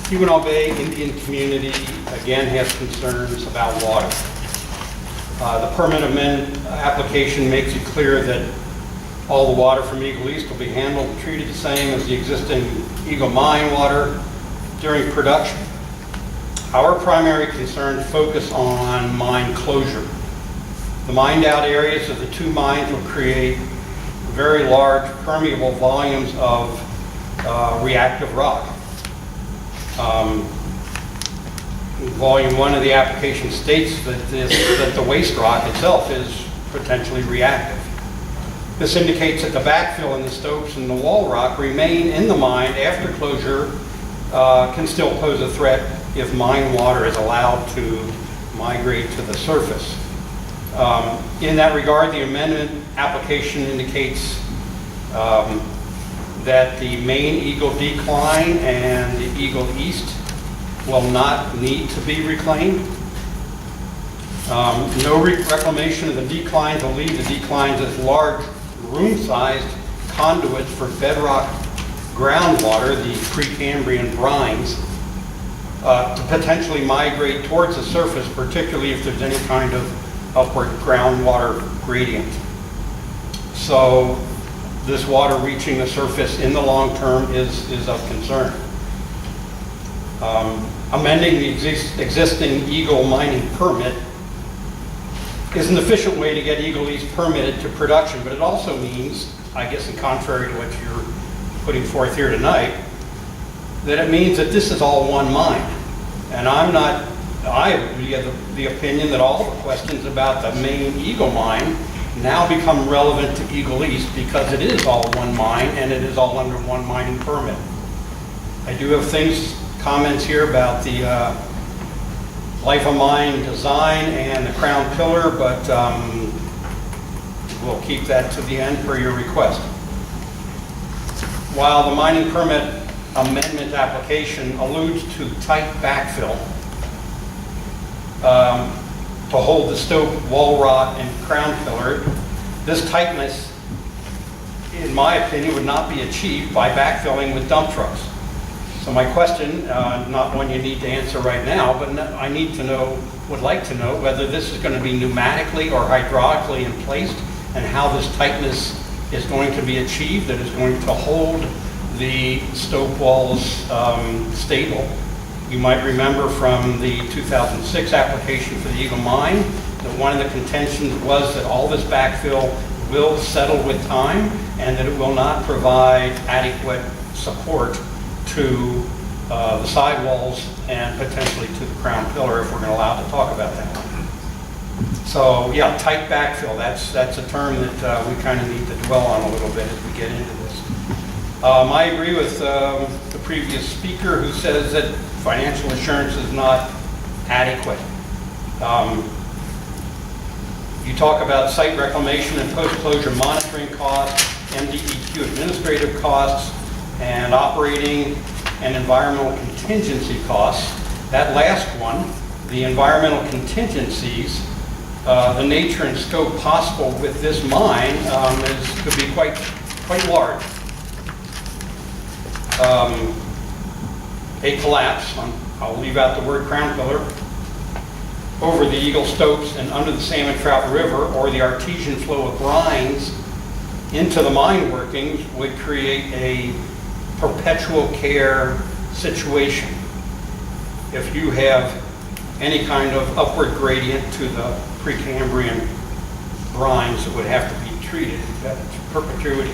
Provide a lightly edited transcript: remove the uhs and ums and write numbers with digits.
Keweenaw Bay Indian Community again has concerns about water. The permit amendment application makes it clear that all the water from Eagle East will be handled and treated the same as the existing Eagle Mine water during production. Our primary concerns focus on mine closure. The mined out areas of the two mines will create very large permeable volumes of reactive rock. Volume 1 of the application states that the waste rock itself is potentially reactive. This indicates that the backfill in the stopes and the wall rock remain in the mine after closure, can still pose a threat if mine water is allowed to migrate to the surface. In that regard, the amendment application indicates that the main Eagle decline and the Eagle East will not need to be reclaimed. No reclamation of the declines will leave the declines as large room-sized conduits for bedrock groundwater, the Precambrian brines, to potentially migrate towards the surface, particularly if there's any kind of upward groundwater gradient. So this water reaching the surface in the long term is of concern. Amending the existing Eagle mining permit is an efficient way to get Eagle East permitted to production, but it also means, I guess in contrary to what you're putting forth here tonight, that it means that this is all one mine. And I have the opinion that all the questions about the main Eagle mine now become relevant to Eagle East because it is all one mine and it is all under one mining permit. I do have comments here about the life of mine design and the crown pillar, but we'll keep that to the end per your request. While the mining permit amendment application alludes to tight backfill to hold the stope, wall rock, and crown pillar, this tightness, in my opinion, would not be achieved by backfilling with dump trucks. So my question, not one you need to answer right now, but I would like to know whether this is going to be pneumatically or hydraulically in place and how this tightness is going to be achieved, that is going to hold the stope walls stable. You might remember from the 2006 application for the Eagle Mine that one of the contentions was that all this backfill will settle with time and that it will not provide adequate support to the sidewalls and potentially to the crown pillar if we're going to allow to talk about that. So yeah, tight backfill, that's a term that we kind of need to dwell on a little bit as we get into this. I agree with the previous speaker who says that financial assurance is not adequate. You talk about site reclamation and post-closure monitoring costs, MDEQ administrative costs, and operating and environmental contingency costs. That last one, the environmental contingencies, the nature and scope possible with this mine could be quite large. A collapse, I'll leave out the word crown pillar, over the Eagle stopes and under the Salmon Trout River, or the artesian flow of brines into the mine workings, would create a perpetual care situation. If you have any kind of upward gradient to the Precambrian brines that would have to be treated, that's perpetuity.